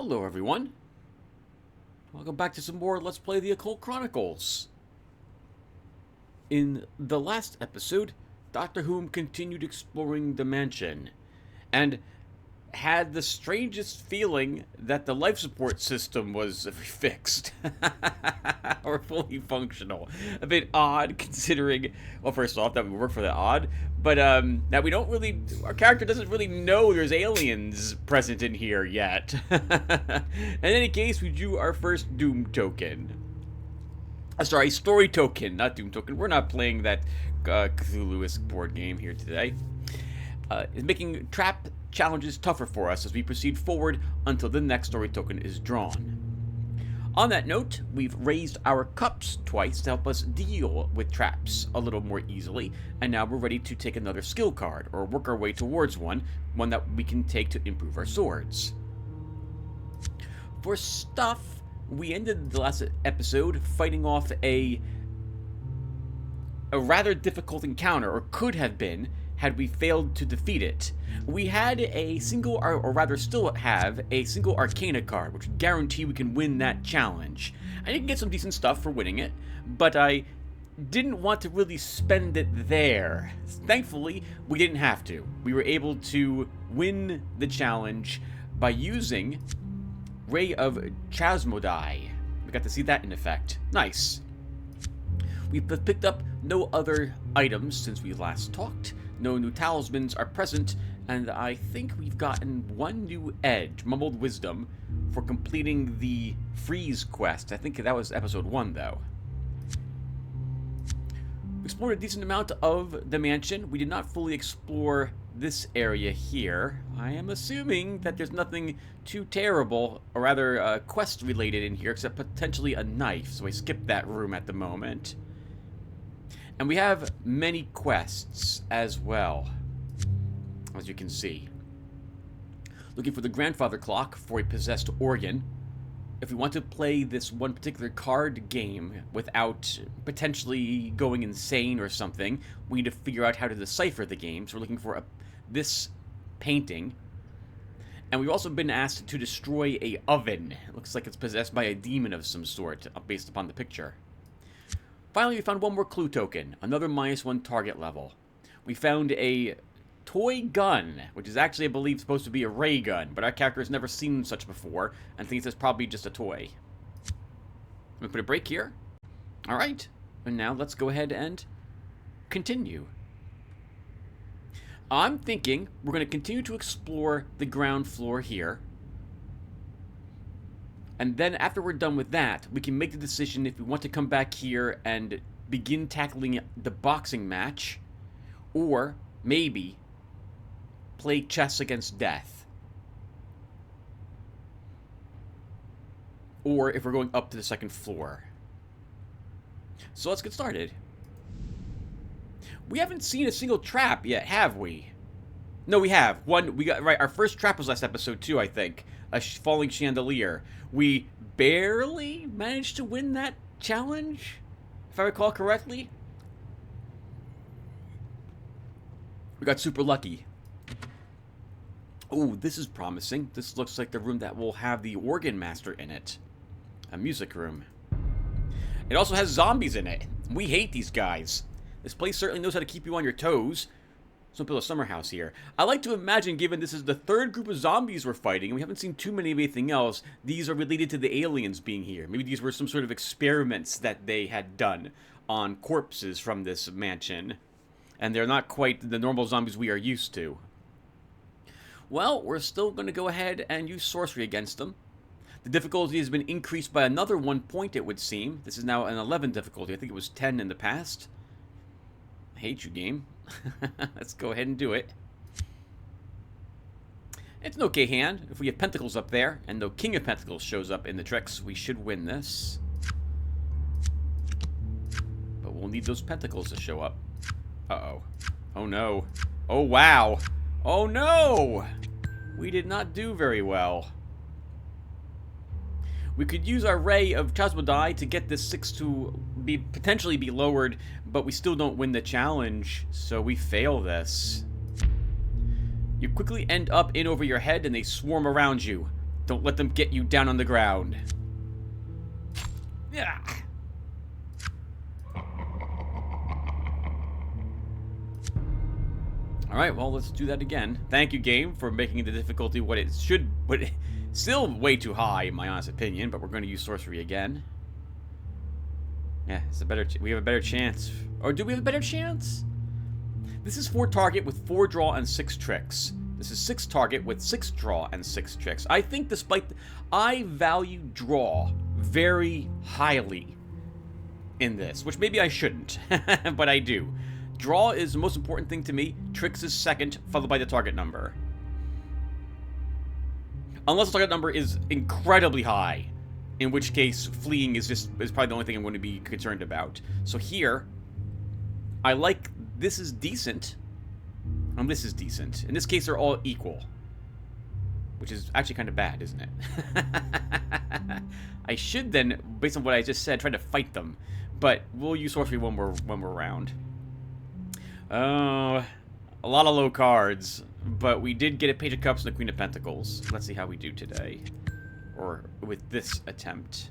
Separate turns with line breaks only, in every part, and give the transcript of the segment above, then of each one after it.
Hello everyone, welcome back to some more Let's Play the Occult Chronicles. In the last episode, Dr. Whom continued exploring the mansion, and had the strangest feeling that the life support system was fixed, or fully functional. A bit odd considering, well, first off, that we work for the odd, but that we don't really, our character doesn't really know there's aliens present in here yet. In any case, we drew our first Doom token. Sorry, story token, not Doom token. We're not playing that Cthulhu-esque board game here today. It's making trap challenges tougher for us as we proceed forward until the next story token is drawn. On that note, we've raised our cups twice to help us deal with traps a little more easily, and now we're ready to take another skill card, or work our way towards one that we can take to improve our swords. For stuff, we ended the last episode fighting off a rather difficult encounter, or could have been, had we failed to defeat it. We had a single, or rather still have, a single Arcane card, which would guarantee we can win that challenge. And you can get some decent stuff for winning it, but I didn't want to really spend it there. Thankfully, we didn't have to. We were able to win the challenge by using Ray of Chasmodai. We got to see that in effect. Nice. We've picked up no other items since we last talked. No new talismans are present, and I think we've gotten one new edge, Mumbled Wisdom, for completing the Freeze quest. I think that was episode 1, though. We explored a decent amount of the mansion. We did not fully explore this area here. I am assuming that there's nothing too terrible, or rather quest-related in here, except potentially a knife, so I skipped that room at the moment. And we have many quests as well, as you can see. Looking for the grandfather clock for a possessed organ. If we want to play this one particular card game without potentially going insane or something, we need to figure out how to decipher the game. So we're looking for this painting. And we've also been asked to destroy a oven. It looks like it's possessed by a demon of some sort, based upon the picture. Finally, we found one more clue token, another -1 target level. We found a toy gun, which is actually, I believe, supposed to be a ray gun, but our character has never seen such before, and thinks it's probably just a toy. Let me put a break here. Alright, and now let's go ahead and continue. I'm thinking we're going to continue to explore the ground floor here. And then after we're done with that, we can make the decision if we want to come back here and begin tackling the boxing match, or maybe play chess against death. Or if we're going up to the second floor. So let's get started. We haven't seen a single trap yet, have we? No, we have. One, we got, right, our first trap was last episode too, I think. A falling chandelier. We barely managed to win that challenge, if I recall correctly. We got super lucky. Oh, this is promising. This looks like the room that will have the organ master in it. A music room. It also has zombies in it. We hate these guys. This place certainly knows how to keep you on your toes. Let's build a summer house here. I like to imagine, given this is the third group of zombies we're fighting, and we haven't seen too many of anything else, these are related to the aliens being here. Maybe these were some sort of experiments that they had done on corpses from this mansion. And they're not quite the normal zombies we are used to. Well, we're still going to go ahead and use sorcery against them. The difficulty has been increased by another 1 point, it would seem. This is now an 11 difficulty. I think it was 10 in the past. I hate you, game. Let's go ahead and do it. It's an okay hand. If we have pentacles up there, and the King of Pentacles shows up in the tricks, we should win this. But we'll need those pentacles to show up. Uh-oh. Oh no. Oh wow. Oh no! We did not do very well. We could use our Ray of Chasmodai to get this 6 to potentially be lowered, but we still don't win the challenge, so we fail this. You quickly end up in over your head and they swarm around you. Don't let them get you down on the ground. Yeah. Alright, well, let's do that again. Thank you, game, for making the difficulty what it should... But still way too high, in my honest opinion, but we're going to use sorcery again. Yeah, it's a better... We have a better chance. Or do we have a better chance? This is 4 target with 4 draw and 6 tricks. This is 6 target with 6 draw and 6 tricks. I think despite... I value draw very highly in this, which maybe I shouldn't, but I do. Draw is the most important thing to me. Tricks is second, followed by the target number. Unless the target number is incredibly high, in which case fleeing is probably the only thing I'm going to be concerned about. So here, I like this is decent. This is decent. In this case, they're all equal, which is actually kind of bad, isn't it? I should then, based on what I just said, try to fight them, but we'll use sorcery when we're round. A lot of low cards, but we did get a Page of Cups and a Queen of Pentacles. Let's see how we do today, or with this attempt.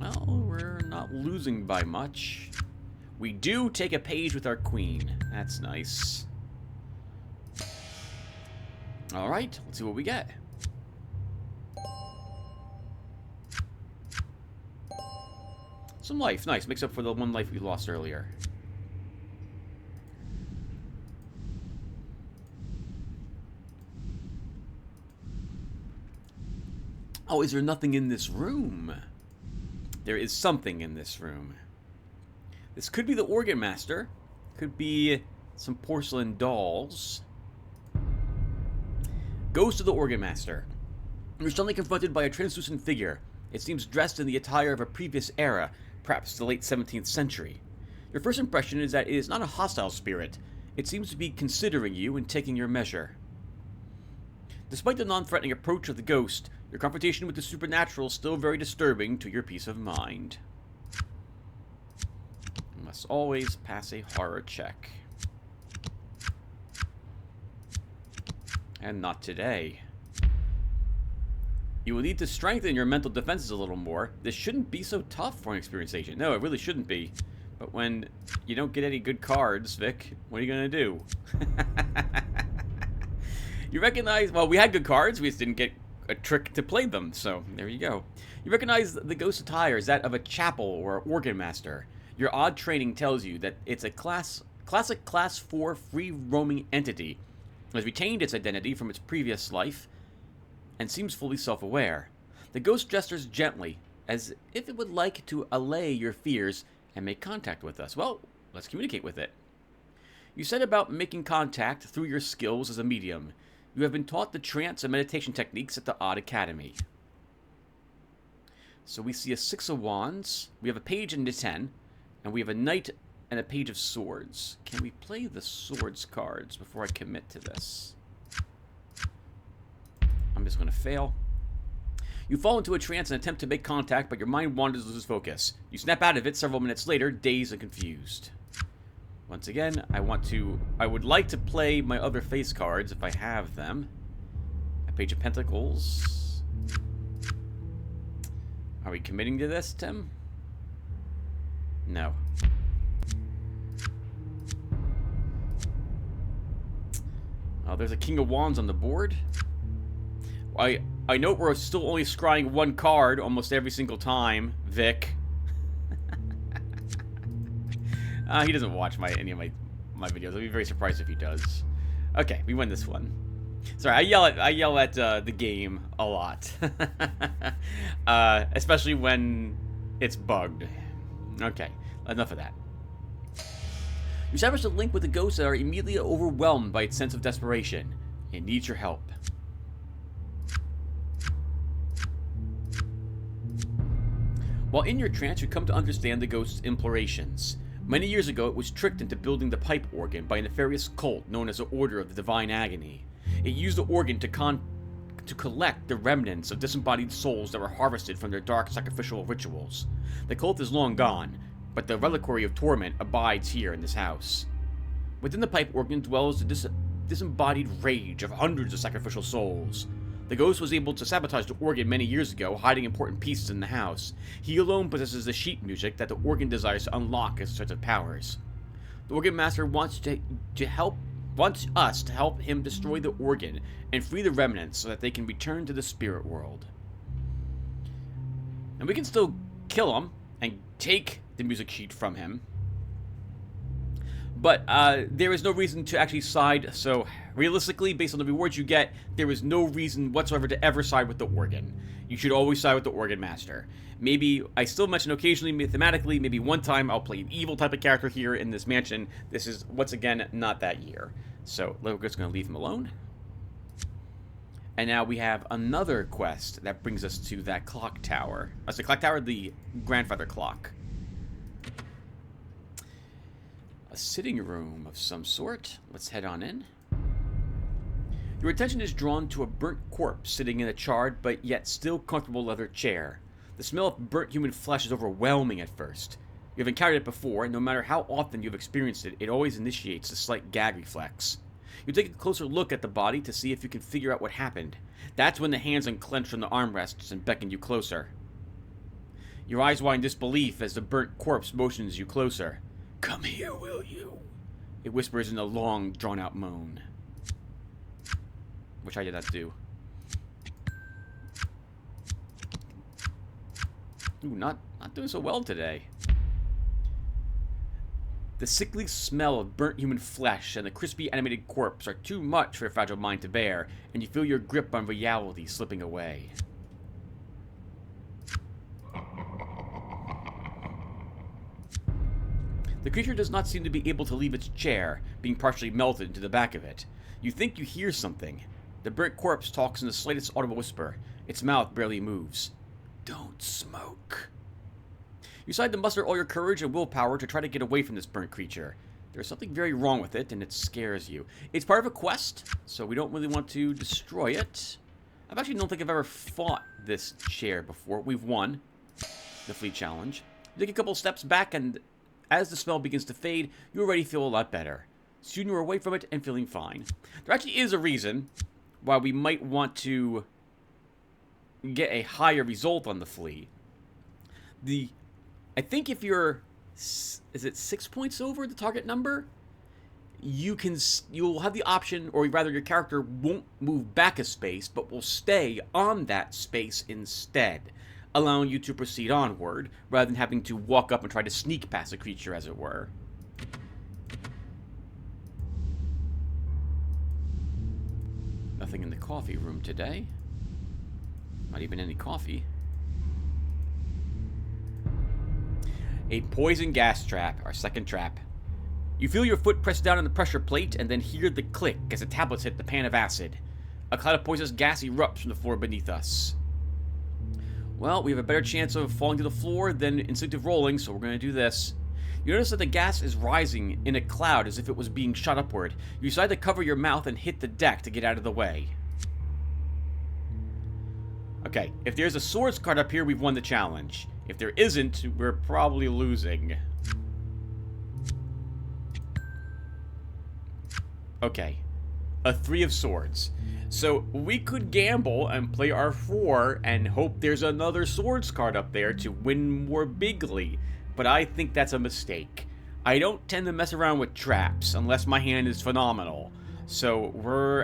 Well, we're not losing by much. We do take a page with our Queen. That's nice. Alright, let's see what we get. Some life. Nice. Makes up for the 1 life we lost earlier. Oh, is there nothing in this room? There is something in this room. This could be the Organ Master. Could be some porcelain dolls. Ghost of the Organ Master. You're suddenly confronted by a translucent figure. It seems dressed in the attire of a previous era, perhaps the late 17th century. Your first impression is that it is not a hostile spirit. It seems to be considering you and taking your measure. Despite the non-threatening approach of the ghost, your confrontation with the supernatural is still very disturbing to your peace of mind. You must always pass a horror check. And not today. You will need to strengthen your mental defenses a little more. This shouldn't be so tough for an experienced agent. No, it really shouldn't be. But when you don't get any good cards, Vic, what are you going to do? You recognize... Well, we had good cards. We just didn't get a trick to play them. So, there you go. You recognize the ghost attire as that of a chapel or organ master. Your odd training tells you that it's a classic Class 4 free-roaming entity. It has retained its identity from its previous life and seems fully self-aware. The ghost gestures gently, as if it would like to allay your fears and make contact with us. Well, let's communicate with it. You set about making contact through your skills as a medium. You have been taught the trance and meditation techniques at the Odd Academy. So we see a 6 of Wands, we have a Page and a 10, and we have a Knight and a Page of Swords. Can we play the Swords cards before I commit to this? I'm just going to fail. You fall into a trance and attempt to make contact, but your mind wanders and loses focus. You snap out of it several minutes later, dazed and confused. Once again, I would like to play my other face cards if I have them. A Page of Pentacles. Are we committing to this, Tim? No. Oh, there's a King of Wands on the board. I note we're still only scrying 1 card almost every single time, Vic. He doesn't watch any of my videos. I'll be very surprised if he does. Okay, we win this one. Sorry, I yell at the game a lot, especially when it's bugged. Okay, enough of that. You establish a link with the ghosts that are immediately overwhelmed by its sense of desperation. It needs your help. While in your trance, you come to understand the ghost's implorations. Many years ago, it was tricked into building the pipe organ by a nefarious cult known as the Order of the Divine Agony. It used the organ to collect the remnants of disembodied souls that were harvested from their dark sacrificial rituals. The cult is long gone, but the reliquary of torment abides here in this house. Within the pipe organ dwells the disembodied rage of hundreds of sacrificial souls. The ghost was able to sabotage the organ many years ago, hiding important pieces in the house. He alone possesses the sheet music that the organ desires to unlock as a set of powers. The organ master wants us to help him destroy the organ and free the remnants so that they can return to the spirit world. And we can still kill him and take the music sheet from him. But there is no reason to actually side, so realistically, based on the rewards you get, there is no reason whatsoever to ever side with the organ. You should always side with the organ master. Maybe, I still mention occasionally, mathematically, maybe one time I'll play an evil type of character here in this mansion. This is, once again, not that year. So, we're just going to leave him alone. And now we have another quest that brings us to that clock tower. That's the clock tower, the grandfather clock. A sitting room of some sort. Let's head on in. Your attention is drawn to a burnt corpse sitting in a charred but yet still comfortable leather chair. The smell of burnt human flesh is overwhelming at first. You have encountered it before, and no matter how often you've experienced it, it always initiates a slight gag reflex. You take a closer look at the body to see if you can figure out what happened. That's when the hands unclench from the armrests and beckon you closer. Your eyes wide in disbelief as the burnt corpse motions you closer. "Come here, will you?" It whispers in a long, drawn-out moan. Which I did not do. Ooh, not doing so well today. The sickly smell of burnt human flesh and the crispy animated corpse are too much for a fragile mind to bear, and you feel your grip on reality slipping away. The creature does not seem to be able to leave its chair, being partially melted into the back of it. You think you hear something. The burnt corpse talks in the slightest audible whisper. Its mouth barely moves. "Don't smoke." You decide to muster all your courage and willpower to try to get away from this burnt creature. There's something very wrong with it, and it scares you. It's part of a quest, so we don't really want to destroy it. I actually don't think I've ever fought this chair before. We've won the fleet challenge. You take a couple steps back, and as the smell begins to fade, you already feel a lot better. Soon you're away from it and feeling fine. There actually is a reason why we might want to get a higher result on the flea. I think if you're, is it 6 points over the target number? You'll have the option, or rather your character won't move back a space, but will stay on that space instead, allowing you to proceed onward, rather than having to walk up and try to sneak past a creature, as it were. Nothing in the coffee room today. Not even any coffee. A poison gas trap, our second trap. You feel your foot press down on the pressure plate and then hear the click as the tablets hit the pan of acid. A cloud of poisonous gas erupts from the floor beneath us. Well, we have a better chance of falling to the floor than instinctive rolling, so we're going to do this. You notice that the gas is rising in a cloud as if it was being shot upward. You decide to cover your mouth and hit the deck to get out of the way. Okay, if there's a swords card up here, we've won the challenge. If there isn't, we're probably losing. Okay, a 3 of swords. So we could gamble and play our 4 and hope there's another swords card up there to win more bigly. But I think that's a mistake. I don't tend to mess around with traps unless my hand is phenomenal. So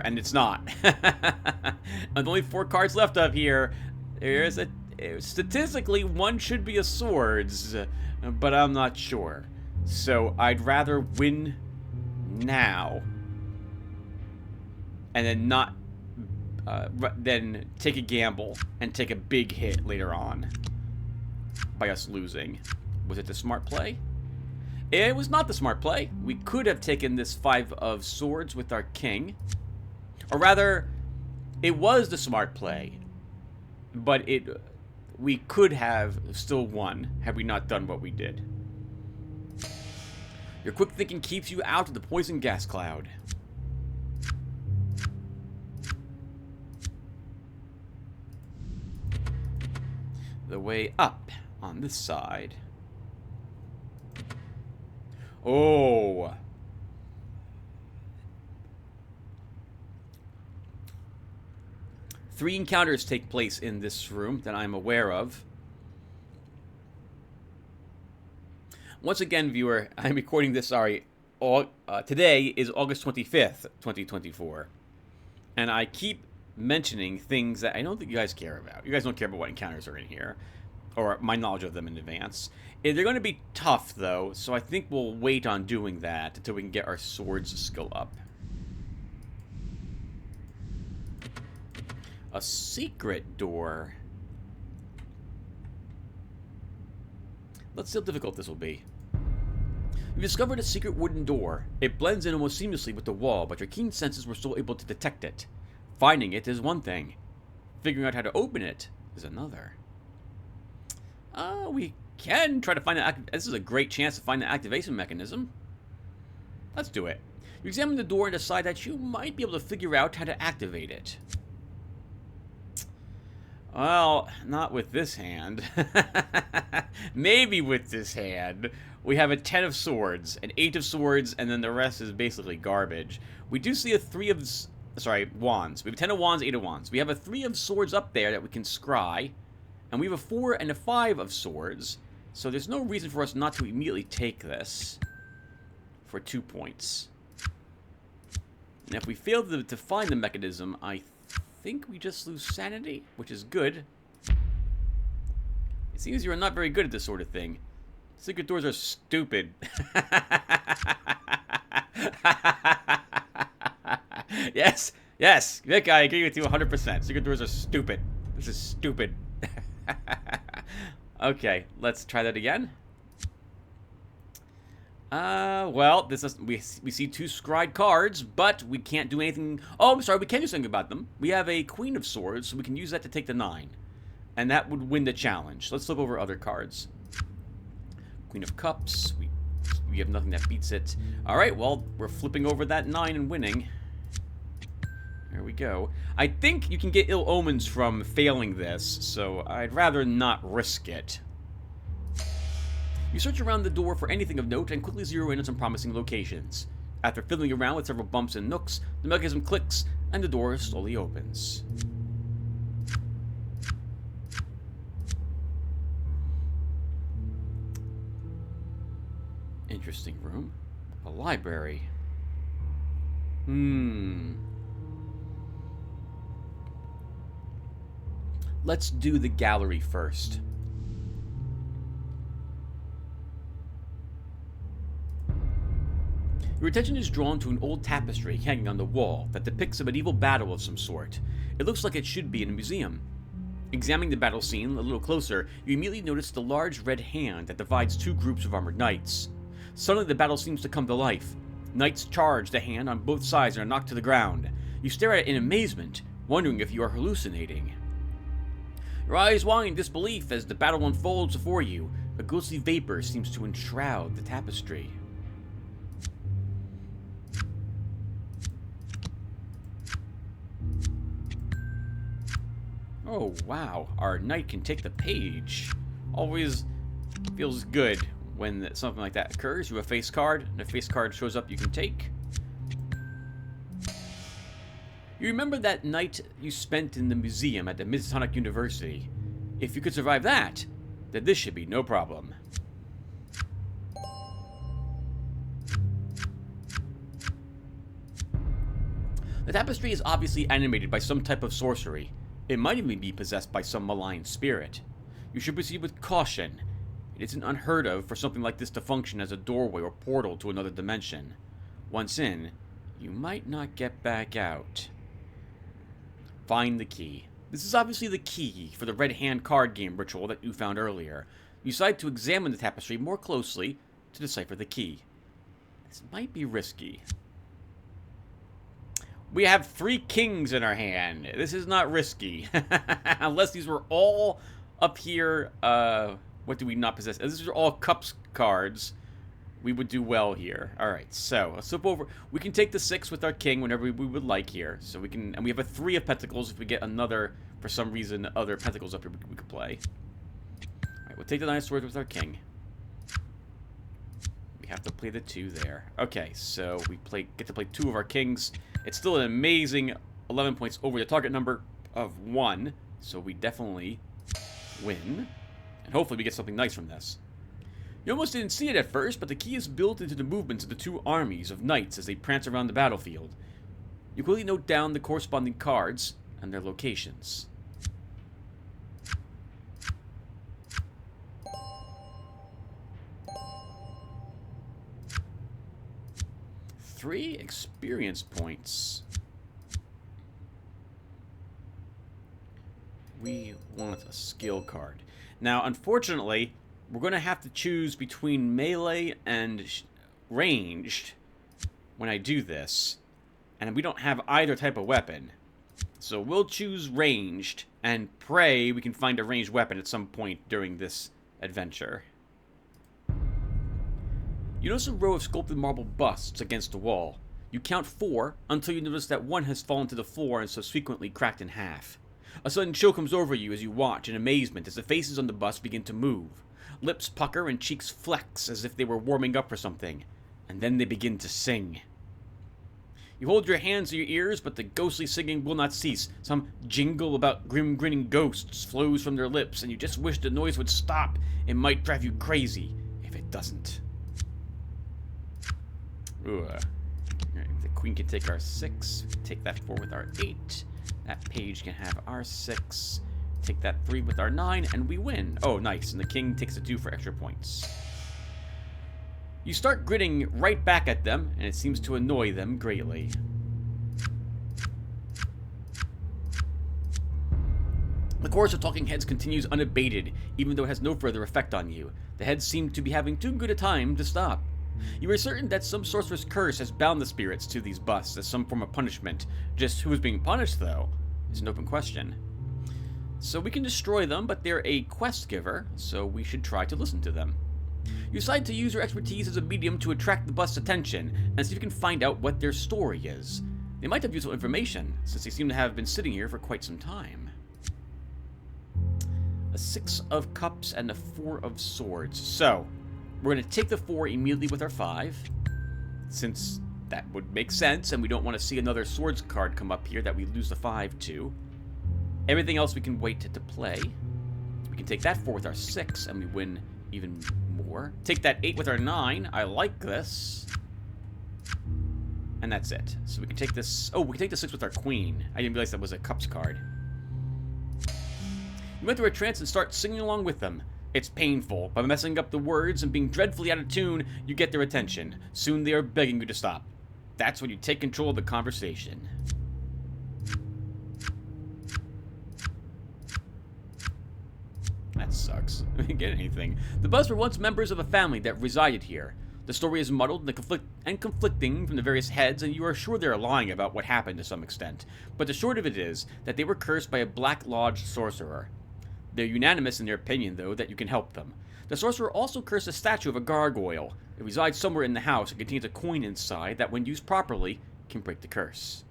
and it's not. And only 4 cards left up here. There's statistically, one should be a swords, but I'm not sure. So I'd rather win now, and then not, then take a gamble and take a big hit later on by us losing. Was it the smart play? It was not the smart play. We could have taken this 5 of swords with our king, or rather, it was the smart play, but we could have still won had we not done what we did. Your quick thinking keeps you out of the poison gas cloud. The way up on this side. Oh. 3 encounters take place in this room that I'm aware of. Once again, viewer, I'm recording this, today is August 25th, 2024. And I keep mentioning things that I don't think you guys care about. You guys don't care about what encounters are in here, or my knowledge of them in advance. They're going to be tough, though, so I think we'll wait on doing that until we can get our swords skill up. A secret door. Let's see how difficult this will be. You discovered a secret wooden door. It blends in almost seamlessly with the wall, but your keen senses were still able to detect it. Finding it is one thing. Figuring out how to open it is another. We can try to find this is a great chance to find the activation mechanism. Let's do it. You examine the door and decide that you might be able to figure out how to activate it. Well, not with this hand. Maybe with this hand. We have a 10 of swords, an 8 of swords, and then the rest is basically garbage. We do see a 3 of... Sorry, wands. We have a 10 of wands, 8 of wands. We have a 3 of swords up there that we can scry. And we have a 4 and a 5 of swords. So there's no reason for us not to immediately take this for 2 points. And if we fail to find the mechanism, I think we just lose sanity, which is good. It seems you're not very good at this sort of thing. Secret doors are stupid. Yes, yes, Vic, I agree with you 100%. Secret doors are stupid. This is stupid. Okay, let's try that again. Well, this is, we see 2 scryed cards, but we can't do anything. Oh, I'm sorry, we can do something about them. We have a Queen of Swords, so we can use that to take the 9. And that would win the challenge. Let's flip over other cards. Queen of Cups. We have nothing that beats it. Alright, well, we're flipping over that 9 and winning. There we go. I think you can get ill omens from failing this, so I'd rather not risk it. You search around the door for anything of note and quickly zero in on some promising locations. After fiddling around with several bumps and nooks, the mechanism clicks and the door slowly opens. Interesting room. A library. Let's do the gallery first. Your attention is drawn to an old tapestry hanging on the wall that depicts a medieval battle of some sort. It looks like it should be in a museum. Examining the battle scene a little closer, you immediately notice the large red hand that divides 2 groups of armored knights. Suddenly the battle seems to come to life. Knights charge the hand on both sides and are knocked to the ground. You stare at it in amazement, wondering if you are hallucinating. Your eyes wide in disbelief as the battle unfolds before you. A ghostly vapor seems to enshroud the tapestry. Oh, wow. Our knight can take the page. Always feels good when something like that occurs. You have a face card, and a face card shows up you can take. You remember that night you spent in the museum at the Miskatonic University. If you could survive that, then this should be no problem. The tapestry is obviously animated by some type of sorcery. It might even be possessed by some malign spirit. You should proceed with caution. It isn't unheard of for something like this to function as a doorway or portal to another dimension. Once in, you might not get back out. Find the key. This is obviously the key for the Red Hand card game ritual that you found earlier. You decide to examine the tapestry more closely to decipher the key. This might be risky. We have 3 kings in our hand. This is not risky. Unless these were all up here. What do we not possess? These are all cups cards. We would do well here. Alright, so let's flip over. We can take the 6 with our king whenever we would like here. So we can, and we have a 3 of pentacles if we get another, for some reason, other pentacles up here we could play. Alright, we'll take the 9 of swords with our king. We have to play the 2 there. Okay, so we get to play 2 of our kings. It's still an amazing 11 points over the target number. of 1, so we definitely win. And hopefully we get something nice from this. You almost didn't see it at first, but the key is built into the movements of the two armies of knights as they prance around the battlefield. You quickly note down the corresponding cards and their locations. Three experience points. We want a skill card. Now, unfortunately, we're going to have to choose between melee and ranged when I do this. And we don't have either type of weapon. So we'll choose ranged and pray we can find a ranged weapon at some point during this adventure. You notice a row of sculpted marble busts against the wall. You count 4 until you notice that one has fallen to the floor and subsequently cracked in half. A sudden chill comes over you as you watch in amazement as the faces on the bust begin to move. Lips pucker and cheeks flex as if they were warming up for something. And then they begin to sing. You hold your hands to your ears, but the ghostly singing will not cease. Some jingle about grim grinning ghosts flows from their lips, and you just wish the noise would stop. It might drive you crazy if it doesn't. Ooh, the queen can take our 6. Take that 4 with our 8. That page can have our 6. Take that 3 with our 9, and we win. Oh, nice. And the king takes a 2 for extra points. You start grinning right back at them, and it seems to annoy them greatly. The chorus of talking heads continues unabated, even though it has no further effect on you. The heads seem to be having too good a time to stop. You are certain that some sorcerer's curse has bound the spirits to these busts as some form of punishment. Just who is being punished, though, is an open question. So we can destroy them, but they're a quest giver, so we should try to listen to them. You decide to use your expertise as a medium to attract the bust's attention and see if you can find out what their story is. They might have useful information, since they seem to have been sitting here for quite some time. A 6 of cups and a 4 of swords. So, we're going to take the 4 immediately with our 5, since that would make sense, and we don't want to see another swords card come up here that we lose the 5 to. Everything else we can wait to play. We can take that 4 with our 6, and we win even more. Take that 8 with our 9. I like this. And that's it. So we can take this... Oh, we can take the 6 with our queen. I didn't realize that was a cups card. You went through a trance and start singing along with them. It's painful. By messing up the words and being dreadfully out of tune, you get their attention. Soon they are begging you to stop. That's when you take control of the conversation. That sucks. I didn't get anything. The Buzz were once members of a family that resided here. The story is muddled and conflicting from the various heads, and you are sure they are lying about what happened to some extent. But the short of it is that they were cursed by a Black Lodge sorcerer. They're unanimous in their opinion, though, that you can help them. The sorcerer also cursed a statue of a gargoyle. It resides somewhere in the house and contains a coin inside that, when used properly, can break the curse.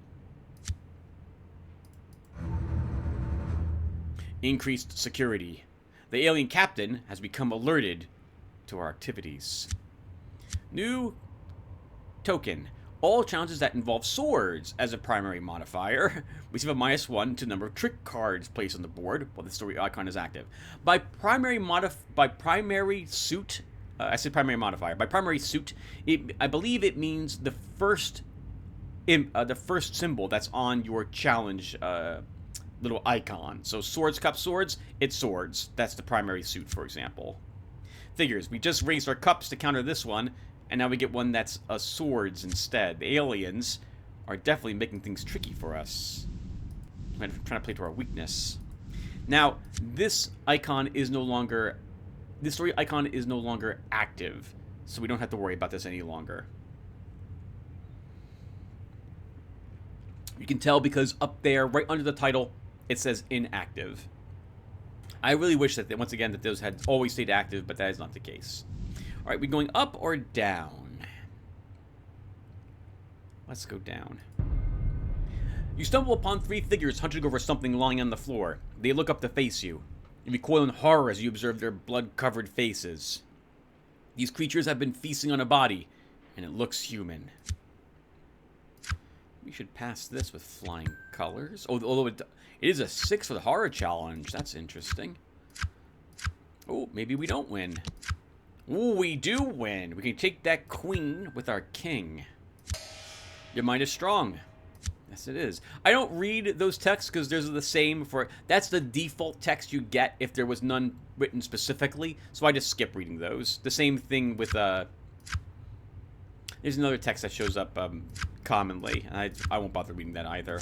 Increased security. The alien captain has become alerted to our activities. New token. All challenges that involve swords as a primary modifier receive a -1 to the number of trick cards placed on the board while the story icon is active. By primary suit, I said primary modifier. By primary suit, I believe it means the first symbol that's on your challenge little icon. So swords, cup, swords, it's swords. That's the primary suit, for example. Figures. We just raised our cups to counter this one, and now we get one that's swords instead. The aliens are definitely making things tricky for us. I'm trying to play to our weakness. Now, this icon is no longer... This story icon is no longer active, so we don't have to worry about this any longer. You can tell because up there, right under the title, it says inactive. I really wish that, once again, that those had always stayed active, but that is not the case. All right, we going up or down? Let's go down. You stumble upon 3 figures hunching over something lying on the floor. They look up to face you. You recoil in horror as you observe their blood-covered faces. These creatures have been feasting on a body, and it looks human. We should pass this with flying colors. Oh, although it is a 6 for the horror challenge. That's interesting. Oh, maybe we don't win. Oh, we do win. We can take that queen with our king. Your mind is strong. Yes, it is. I don't read those texts because there's the same for... That's the default text you get if there was none written specifically. So I just skip reading those. The same thing with... There's another text that shows up commonly. And I won't bother reading that either.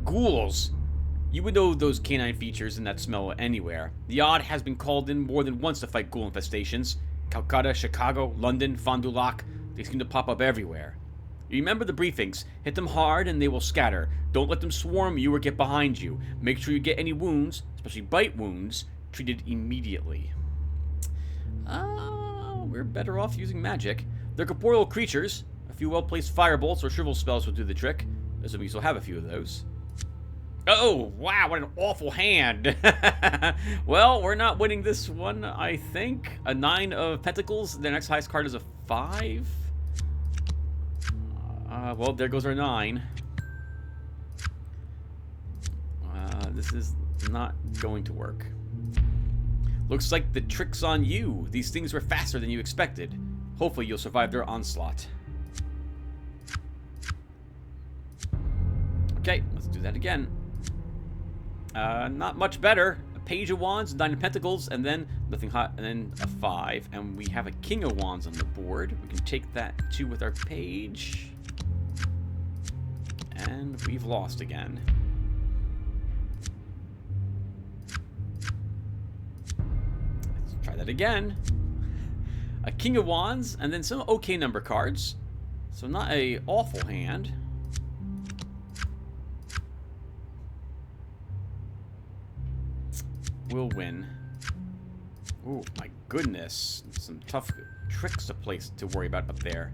Ghouls. You would know those canine features and that smell anywhere. The odd has been called in more than once to fight ghoul infestations. Calcutta, Chicago, London, Fond du Lac. They seem to pop up everywhere. You remember the briefings. Hit them hard and they will scatter. Don't let them swarm you or get behind you. Make sure you get any wounds, especially bite wounds, treated immediately. We're better off using magic. They're corporeal creatures. A few well-placed firebolts or shrivel spells will do the trick. Assuming you still have a few of those. Oh, wow, what an awful hand. Well, we're not winning this one, I think. A 9 of Pentacles. Their next highest card is a 5. Well, there goes our 9. This is not going to work. Looks like the trick's on you. These things were faster than you expected. Hopefully you'll survive their onslaught. Okay, let's do that again. Not much better. A Page of Wands, 9 of Pentacles, and then nothing hot, and then a 5. And we have a King of Wands on the board. We can take that too with our page. And we've lost again. Let's try that again. A King of Wands, and then some okay number cards. So not a awful hand. We'll win. Oh my goodness. Some tough tricks to worry about up there.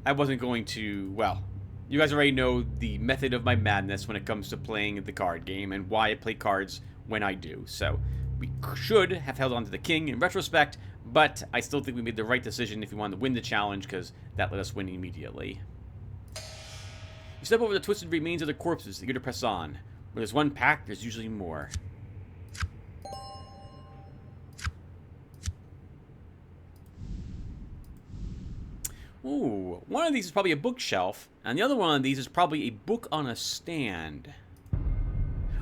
I wasn't going to, well, you guys already know the method of my madness when it comes to playing the card game and why I play cards when I do. So we should have held on to the king in retrospect, but I still think we made the right decision if we wanted to win the challenge because that let us win immediately. You step over the twisted remains of the corpses, eager to press on. Where there's one pack, there's usually more. Ooh, one of these is probably a bookshelf, and the other one of these is probably a book on a stand.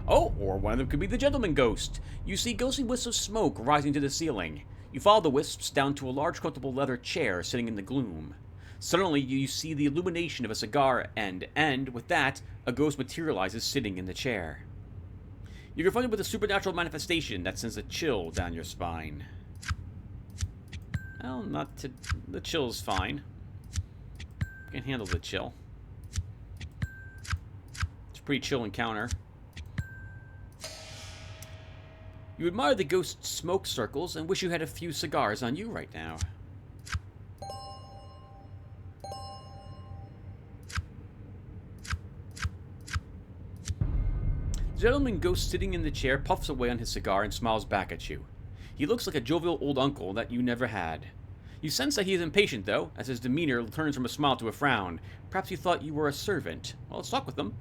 Oh, or one of them could be the gentleman ghost. You see ghostly wisps of smoke rising to the ceiling. You follow the wisps down to a large comfortable leather chair sitting in the gloom. Suddenly, you see the illumination of a cigar end, and, with that, a ghost materializes sitting in the chair. You're confronted with a supernatural manifestation that sends a chill down your spine. Well, the chill's fine. Can handle the chill. It's a pretty chill encounter. You admire the ghost's smoke circles and wish you had a few cigars on you right now. The gentleman ghost sitting in the chair puffs away on his cigar and smiles back at you. He looks like a jovial old uncle that you never had. You sense that he is impatient, though, as his demeanor turns from a smile to a frown. Perhaps he thought you were a servant. Well, let's talk with him.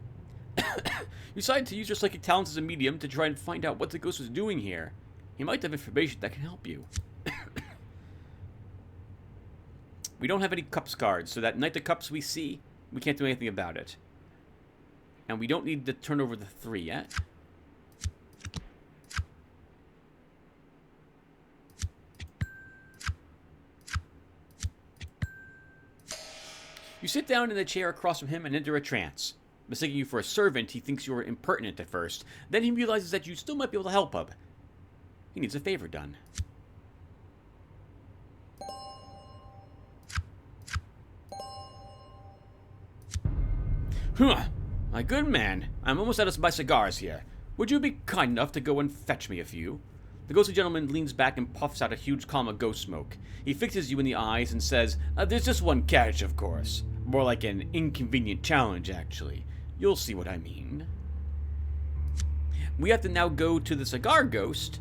You decide to use your psychic talents as a medium to try and find out what the ghost was doing here. He might have information that can help you. We don't have any cups cards, so that Knight of Cups we see, we can't do anything about it. And we don't need to turn over the 3 yet. You sit down in the chair across from him and enter a trance. Mistaking you for a servant, he thinks you are impertinent at first. Then he realizes that you still might be able to help him. He needs a favor done. Huh. My good man, I'm almost out of my cigars here. Would you be kind enough to go and fetch me a few? The ghostly gentleman leans back and puffs out a huge column of ghost smoke. He fixes you in the eyes and says, there's just one catch, of course. More like an inconvenient challenge, actually. You'll see what I mean. We have to now go to the cigar ghost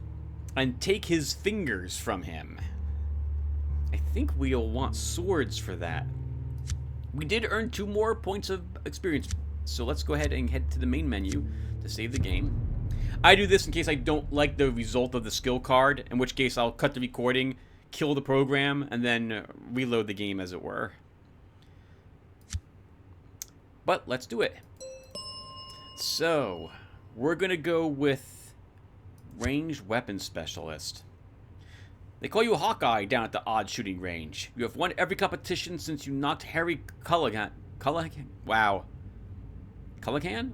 and take his fingers from him. I think we'll want swords for that. We did earn 2 more points of experience, so let's go ahead and head to the main menu to save the game. I do this in case I don't like the result of the skill card, in which case I'll cut the recording, kill the program, and then reload the game, as it were. But let's do it. So, we're going to go with Ranged Weapons Specialist. They call you a Hawkeye down at the odd shooting range. You have won every competition since you knocked Harry Culligan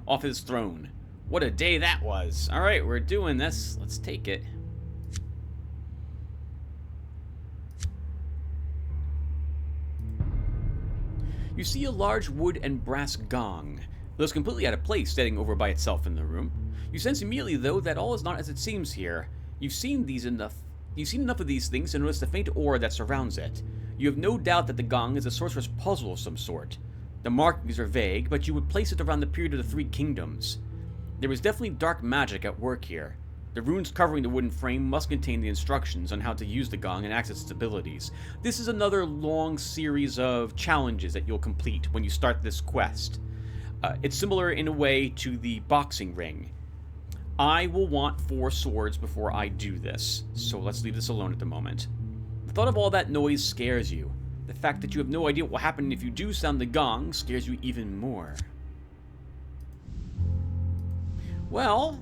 off his throne. What a day that was. Alright, we're doing this. Let's take it. You see a large wood and brass gong. It looks completely out of place standing over by itself in the room. You sense immediately, though, that all is not as it seems here. You've seen enough of these things to notice the faint aura that surrounds it. You have no doubt that the gong is a sorcerer's puzzle of some sort. The markings are vague, but you would place it around the period of the 3 kingdoms. There is definitely dark magic at work here. The runes covering the wooden frame must contain the instructions on how to use the gong and access its abilities. This is another long series of challenges that you'll complete when you start this quest. It's similar in a way to the boxing ring. I will want 4 swords before I do this, so let's leave this alone at the moment. The thought of all that noise scares you. The fact that you have no idea what will happen if you do sound the gong scares you even more. Well,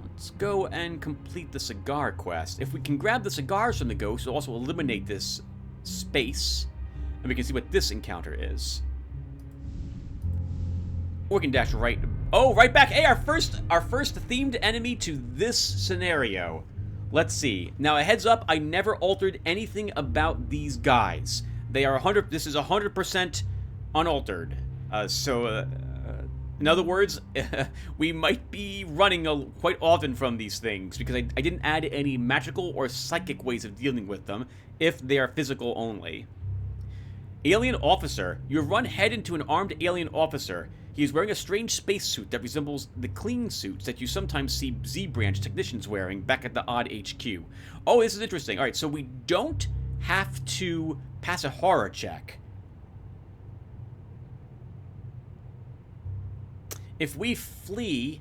let's go and complete the cigar quest. If we can grab the cigars from the ghost, we'll also eliminate this space, and we can see what this encounter is. Or we can dash right... Oh, right back! Hey, our first themed enemy to this scenario. Let's see. Now, a heads up, I never altered anything about these guys. They are 100... This is 100% unaltered. In other words, we might be running quite often from these things, because I didn't add any magical or psychic ways of dealing with them, if they are physical only. Alien Officer. You have run head into an armed alien officer. He is wearing a strange spacesuit that resembles the clean suits that you sometimes see Z-Branch technicians wearing back at the Odd HQ. Oh, this is interesting. Alright, so we don't have to pass a horror check. If we flee,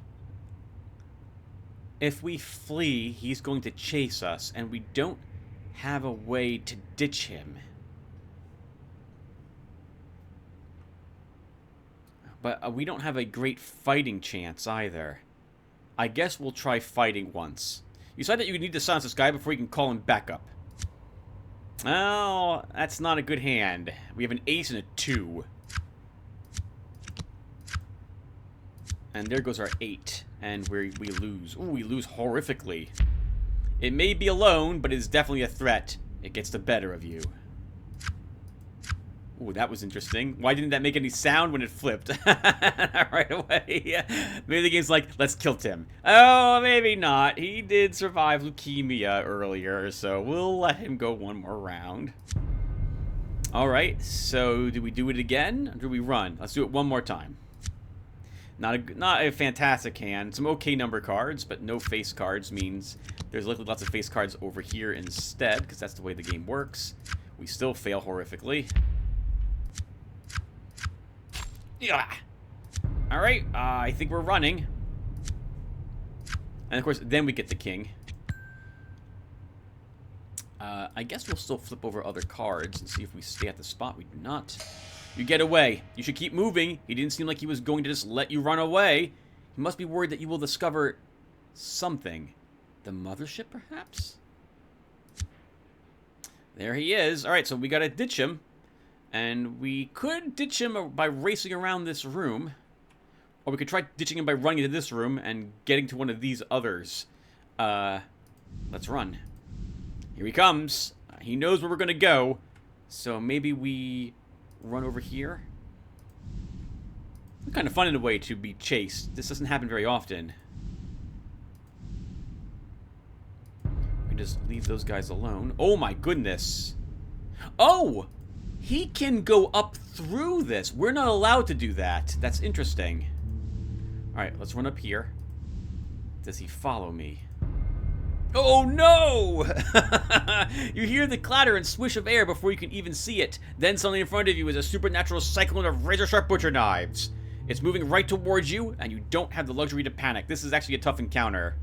he's going to chase us, and we don't have a way to ditch him. But we don't have a great fighting chance either. I guess we'll try fighting once. You said that you need to silence this guy before you can call him back up. Oh, that's not a good hand. We have an ace and a 2. And there goes our 8. And we lose. Ooh, we lose horrifically. It may be alone, but it is definitely a threat. It gets the better of you. Ooh, that was interesting. Why didn't that make any sound when it flipped? Right away. Maybe the game's like, let's kill Tim. Oh, maybe not. He did survive leukemia earlier, so we'll let him go one more round. Alright, so do we do it again? Or do we run? Let's do it one more time. Not a fantastic hand. Some okay number cards, but no face cards means there's likely lots of face cards over here instead, because that's the way the game works. We still fail horrifically. Yeah. Alright, I think we're running. And of course, then we get the king. I guess we'll still flip over other cards and see if we stay at the spot. We do not. You get away. You should keep moving. He didn't seem like he was going to just let you run away. He must be worried that you will discover something. The mothership, perhaps? There he is. Alright, so we gotta ditch him. And we could ditch him by racing around this room. Or we could try ditching him by running into this room and getting to one of these others. Let's run. Here he comes. He knows where we're gonna go. So maybe we run over here. It's kind of fun in a way to be chased. This doesn't happen very often. We can just leave those guys alone. Oh my goodness. Oh! He can go up through this. We're not allowed to do that. That's interesting. Alright, let's run up here. Does he follow me? Oh no! You hear the clatter and swish of air before you can even see it. Then suddenly in front of you is a supernatural cyclone of razor-sharp butcher knives. It's moving right towards you, and you don't have the luxury to panic. This is actually a tough encounter.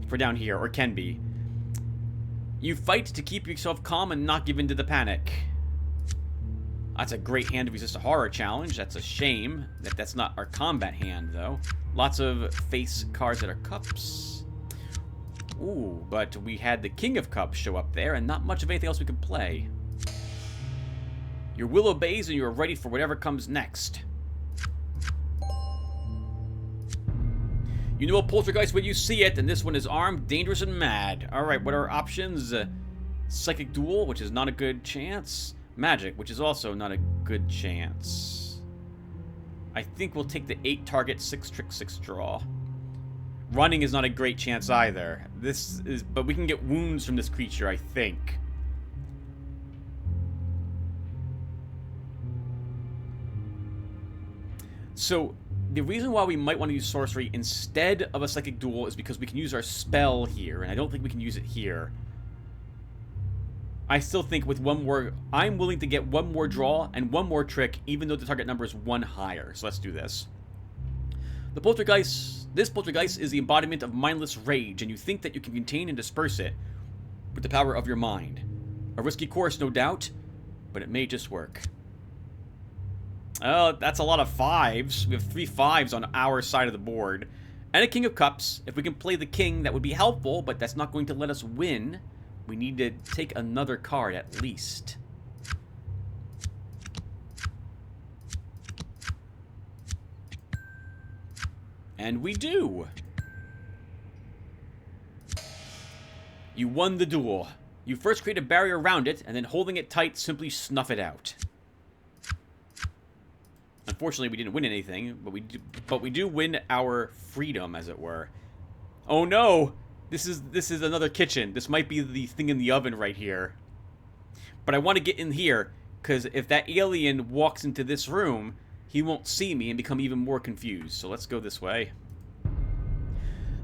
For down here, or can be. You fight to keep yourself calm and not give in to the panic. That's a great hand to resist a horror challenge. That's a shame that that's not our combat hand, though. Lots of face cards that are cups. Ooh, but we had the King of Cups show up there, and not much of anything else we could play. Your will obeys, and you are ready for whatever comes next. You know a poltergeist when you see it, and this one is armed, dangerous, and mad. Alright, what are our options? Psychic Duel, which is not a good chance. Magic, which is also not a good chance. I think we'll take the 8 target, 6 trick, 6 draw. Running is not a great chance either. But we can get wounds from this creature, I think. So, the reason why we might want to use sorcery instead of a psychic duel is because we can use our spell here, and I don't think we can use it here. I still think with one more, I'm willing to get one more draw and one more trick, even though the target number is 1 higher. So let's do this. This poltergeist is the embodiment of mindless rage, and you think that you can contain and disperse it with the power of your mind. A risky course, no doubt, but it may just work. Oh, that's a lot of 5s. We have 3 5s on our side of the board. And a King of Cups. If we can play the King, that would be helpful, but that's not going to let us win. We need to take another card at least. And we do. You won the duel. You first create a barrier around it, and then holding it tight, simply snuff it out. Unfortunately, we didn't win anything, but we do win our freedom, as it were. Oh no! This is another kitchen. This might be the thing in the oven right here. But I want to get in here, because if that alien walks into this room, he won't see me and become even more confused. So let's go this way.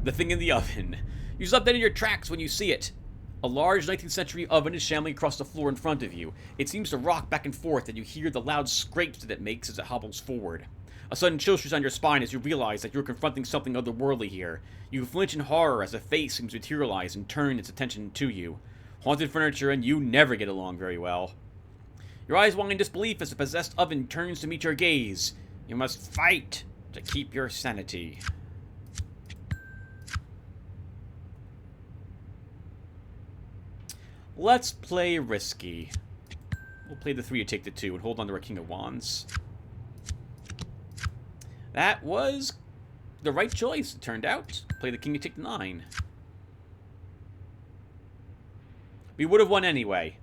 The thing in the oven. You stop dead in your tracks when you see it. A large 19th century oven is shambling across the floor in front of you. It seems to rock back and forth, and you hear the loud scrapes that it makes as it hobbles forward. A sudden chill shoots down your spine as you realize that you're confronting something otherworldly here. You flinch in horror as a face seems to materialize and turn its attention to you. Haunted furniture and you never get along very well. Your eyes widen in disbelief as the possessed oven turns to meet your gaze. You must fight to keep your sanity. Let's play risky. We'll play the 3 to take the 2 and hold on to our King of Wands. That was the right choice, it turned out. Play the King to take the 9. We would have won anyway,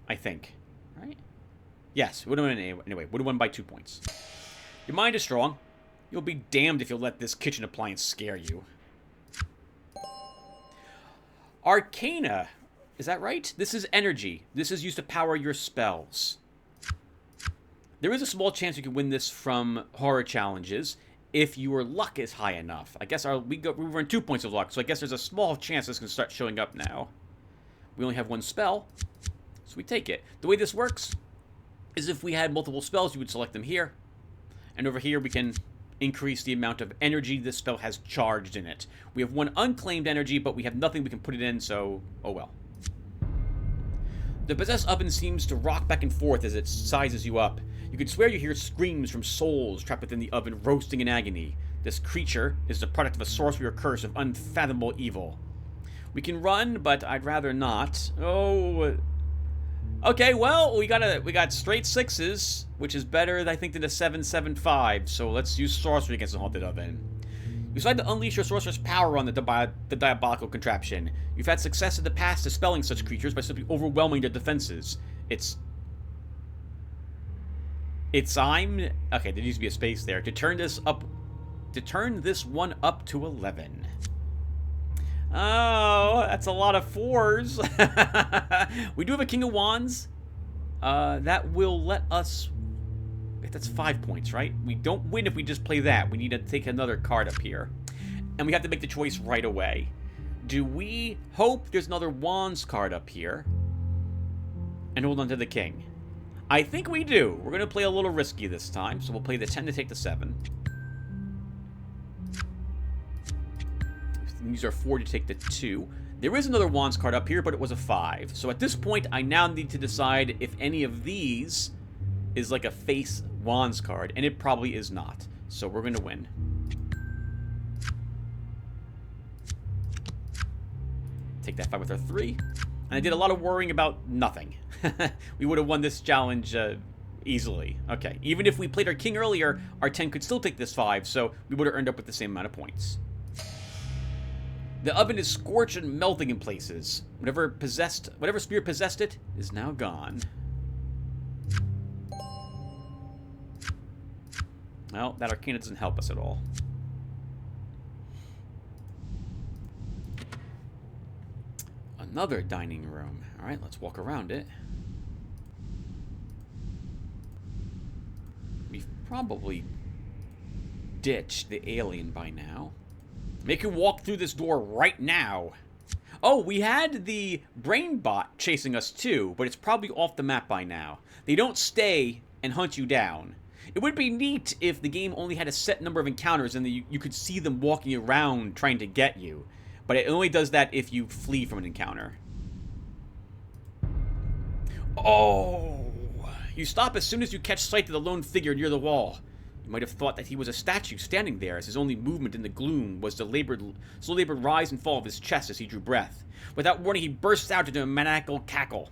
I think. Right? Yes, we would have won anyway. Would have won by 2 points. Your mind is strong. You'll be damned if you'll let this kitchen appliance scare you. Arcana. Is that right? This is energy. This is used to power your spells. There is a small chance you can win this from horror challenges if your luck is high enough. I guess we were in 2 points of luck, so I guess there's a small chance this can start showing up now. We only have 1 spell, so we take it. The way this works is if we had multiple spells, you would select them here. And over here we can increase the amount of energy this spell has charged in it. We have 1 unclaimed energy, but we have nothing we can put it in, so oh well. The possessed oven seems to rock back and forth as it sizes you up. You can swear you hear screams from souls trapped within the oven, roasting in agony. This creature is the product of a sorcery or curse of unfathomable evil. We can run, but I'd rather not. Oh. Okay, well, we got straight 6s, which is better, I think, than a 7-7-5. So let's use sorcery against the haunted oven. You decide to unleash your sorcerer's power on the diabolical contraption. You've had success in the past dispelling such creatures by simply overwhelming their defenses. Okay, there needs to be a space there. To turn this one up to 11. Oh, that's a lot of 4s. We do have a King of Wands. That will let us... That's 5 points, right? We don't win if we just play that. We need to take another card up here. And we have to make the choice right away. Do we hope there's another Wands card up here and hold on to the King? I think we do. We're going to play a little risky this time, so we'll play the 10 to take the 7. Use our 4 to take the 2. There is another Wands card up here, but it was a 5. So at this point, I now need to decide if any of these is like a face Wands card, and it probably is not. So we're going to win. Take that 5 with our 3. And I did a lot of worrying about nothing. We would have won this challenge easily. Okay, even if we played our King earlier, our 10 could still take this 5, so we would have earned up with the same amount of points. The oven is scorched and melting in places. Whatever spirit possessed it is now gone. Well, that Arcana doesn't help us at all. Another dining room. Alright, let's walk around it. We've probably ditched the alien by now. Make him walk through this door right now. Oh, we had the brain bot chasing us too, but it's probably off the map by now. They don't stay and hunt you down. It would be neat if the game only had a set number of encounters and you could see them walking around trying to get you. But it only does that if you flee from an encounter. Oh! You stop as soon as you catch sight of the lone figure near the wall. You might have thought that he was a statue standing there, as his only movement in the gloom was the slow labored rise and fall of his chest as he drew breath. Without warning, he bursts out into a maniacal cackle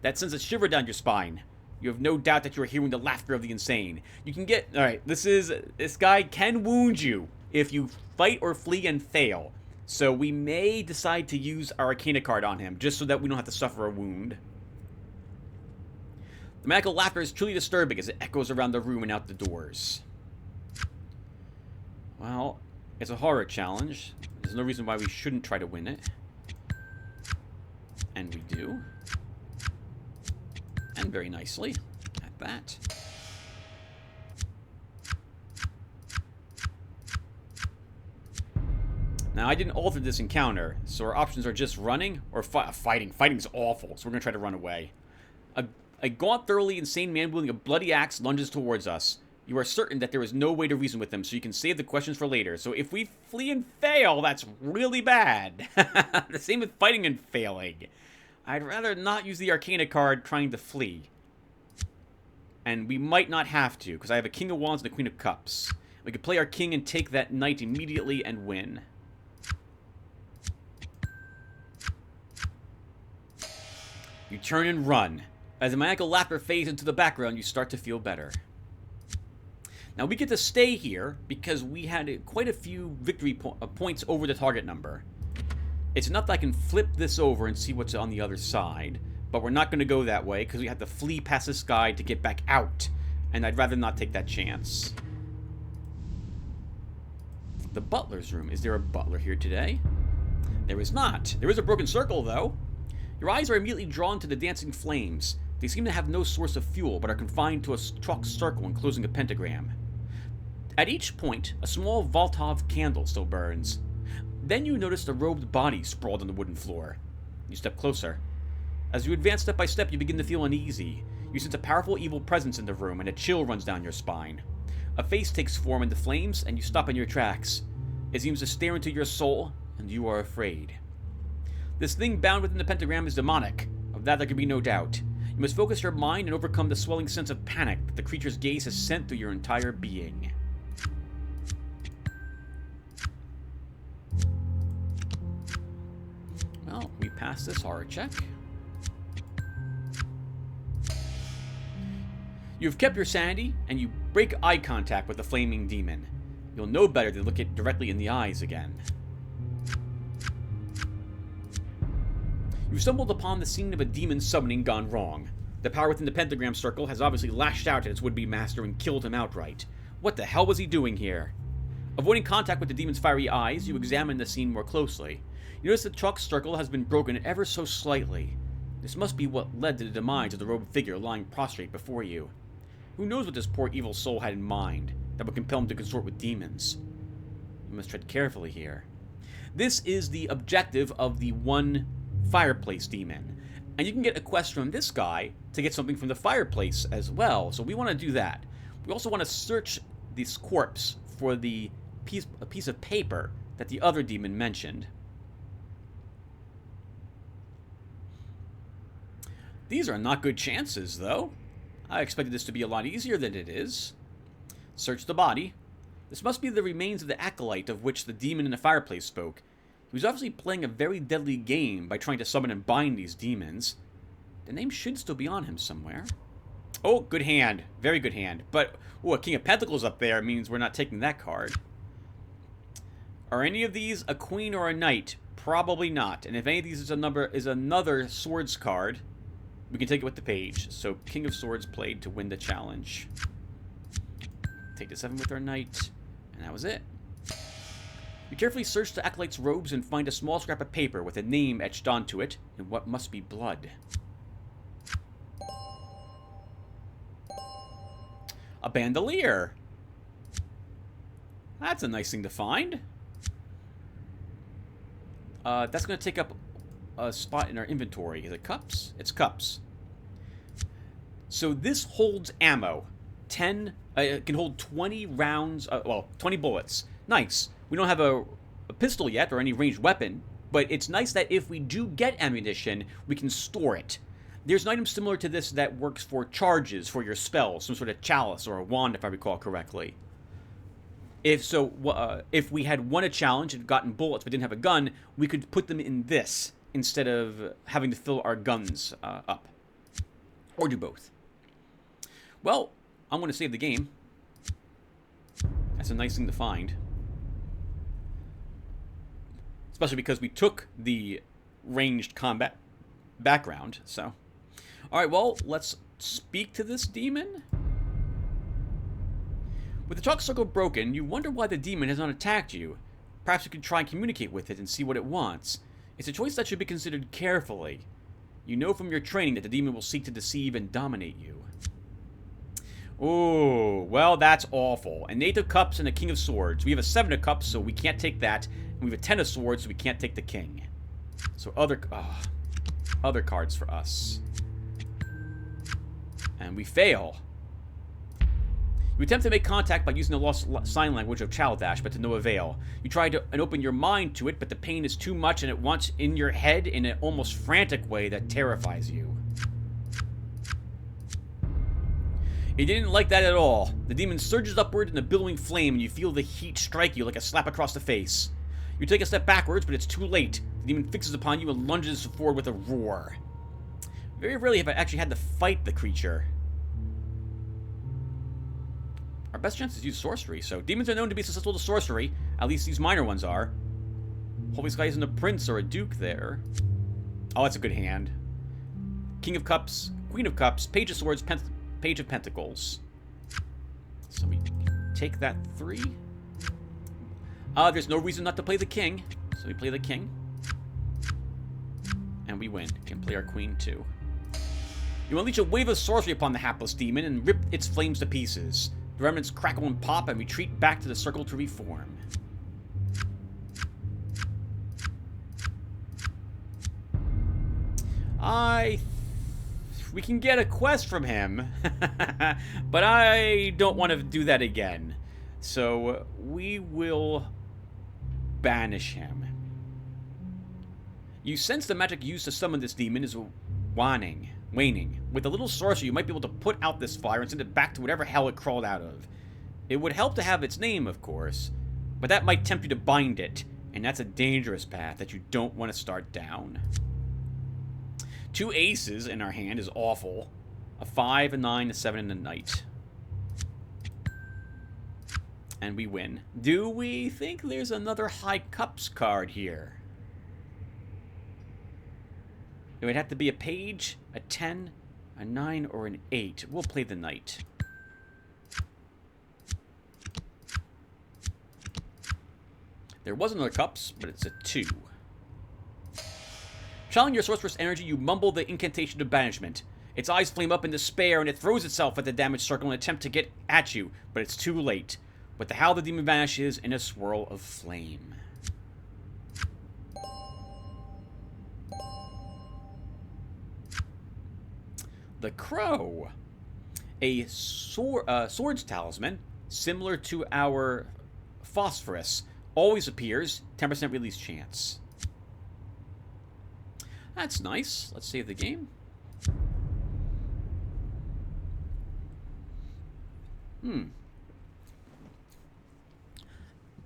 that sends a shiver down your spine. You have no doubt that you are hearing the laughter of the insane. You can get... Alright, this guy can wound you if you fight or flee and fail. So we may decide to use our Arcana card on him, just so that we don't have to suffer a wound. The maniacal laughter is truly disturbing as it echoes around the room and out the doors. Well, it's a horror challenge. There's no reason why we shouldn't try to win it. And we do. And very nicely, at that. Now, I didn't alter this encounter, so our options are just running or fighting. Fighting's awful, so we're going to try to run away. A gaunt, thoroughly insane man wielding a bloody axe lunges towards us. You are certain that there is no way to reason with him, so you can save the questions for later. So if we flee and fail, that's really bad. The same with fighting and failing. I'd rather not use the Arcana card trying to flee. And we might not have to, because I have a King of Wands and a Queen of Cups. We could play our King and take that knight immediately and win. You turn and run. As the maniacal laughter fades into the background, you start to feel better. Now, we get to stay here because we had quite a few victory points over the target number. It's enough that I can flip this over and see what's on the other side, but we're not going to go that way because we have to flee past this guy to get back out, and I'd rather not take that chance. The butler's room. Is there a butler here today? There is not. There is a broken circle, though. Your eyes are immediately drawn to the dancing flames. They seem to have no source of fuel, but are confined to a chalk circle enclosing a pentagram. At each point, a small Voltov candle still burns. Then you notice the robed body sprawled on the wooden floor. You step closer. As you advance step by step, you begin to feel uneasy. You sense a powerful evil presence in the room, and a chill runs down your spine. A face takes form in the flames, and you stop in your tracks. It seems to stare into your soul, and you are afraid. This thing bound within the pentagram is demonic. Of that there can be no doubt. You must focus your mind and overcome the swelling sense of panic that the creature's gaze has sent through your entire being. Well, we passed this horror check. You've kept your sanity, and you break eye contact with the flaming demon. You'll know better than look it directly in the eyes again. You stumbled upon the scene of a demon summoning gone wrong. The power within the pentagram circle has obviously lashed out at its would-be master and killed him outright. What the hell was he doing here? Avoiding contact with the demon's fiery eyes, you examine the scene more closely. You notice the chalk circle has been broken ever so slightly. This must be what led to the demise of the robed figure lying prostrate before you. Who knows what this poor evil soul had in mind that would compel him to consort with demons? You must tread carefully here. This is the objective of the one fireplace demon. And you can get a quest from this guy to get something from the fireplace as well. So we want to do that. We also want to search this corpse for a piece of paper that the other demon mentioned. These are not good chances, though. I expected this to be a lot easier than it is. Search the body. This must be the remains of the acolyte of which the demon in the fireplace spoke. He was obviously playing a very deadly game by trying to summon and bind these demons. The name should still be on him somewhere. Oh, good hand. Very good hand. But, oh, a King of Pentacles up there means we're not taking that card. Are any of these a queen or a knight? Probably not. And if any of these is another swords card, we can take it with the page. So, King of Swords played to win the challenge. Take the 7 with our knight. And that was it. You carefully search the acolyte's robes and find a small scrap of paper with a name etched onto it in what must be blood. A bandolier. That's a nice thing to find. That's going to take up a spot in our inventory. Is it cups? It's cups. So this holds ammo. It can hold 20 rounds, 20 bullets. Nice. We don't have a pistol yet or any ranged weapon, but it's nice that if we do get ammunition, we can store it. There's an item similar to this that works for charges for your spells, some sort of chalice or a wand, if I recall correctly. If we had won a challenge and gotten bullets but didn't have a gun, we could put them in this instead of having to fill our guns up. Or do both. Well, I'm going to save the game. That's a nice thing to find. Especially because we took the ranged combat background, so. Alright, well, let's speak to this demon. With the talk circle broken, you wonder why the demon has not attacked you. Perhaps you could try and communicate with it and see what it wants. It's a choice that should be considered carefully. You know from your training that the demon will seek to deceive and dominate you. Oh, well, that's awful. An 8 of Cups and a King of Swords. We have a 7 of Cups, so we can't take that. And we have a 10 of Swords, so we can't take the King. So other cards for us. And we fail. You attempt to make contact by using the lost sign language of Chaldash, but to no avail. You try to open your mind to it, but the pain is too much and it wants in your head in an almost frantic way that terrifies you. It didn't like that at all. The demon surges upward in a billowing flame and you feel the heat strike you like a slap across the face. You take a step backwards, but it's too late. The demon fixes upon you and lunges forward with a roar. Very rarely have I actually had to fight the creature. Our best chance is to use sorcery, so demons are known to be susceptible to sorcery. At least these minor ones are. Holy Sky isn't a prince or a duke there. Oh, that's a good hand. King of Cups, Queen of Cups, Page of Swords, Page of Pentacles. So we take that 3. There's no reason not to play the King, so we play the King. And we win. Can play our Queen too. You unleash a wave of sorcery upon the hapless demon and rip its flames to pieces. The remnants crackle and pop and retreat back to the circle to reform. We can get a quest from him, but I don't want to do that again. So we will banish him. You sense the magic used to summon this demon is waning. With a little sorcery, you might be able to put out this fire and send it back to whatever hell it crawled out of. It would help to have its name, of course, but that might tempt you to bind it, and that's a dangerous path that you don't want to start down. 2 aces in our hand is awful. A 5, a 9, a 7, and a knight. And we win. Do we think there's another High Cups card here? It would have to be a page, a 10, a 9, or an 8. We'll play the knight. There was another cups, but it's a 2. Channeling your sorceress energy, you mumble the incantation of banishment. Its eyes flame up in despair, and it throws itself at the damaged circle in an attempt to get at you, but it's too late. With the howl, the demon vanishes in a swirl of flame. the Crow. A swords talisman, similar to our phosphorus. Always appears, 10% release chance. That's nice. Let's save the game.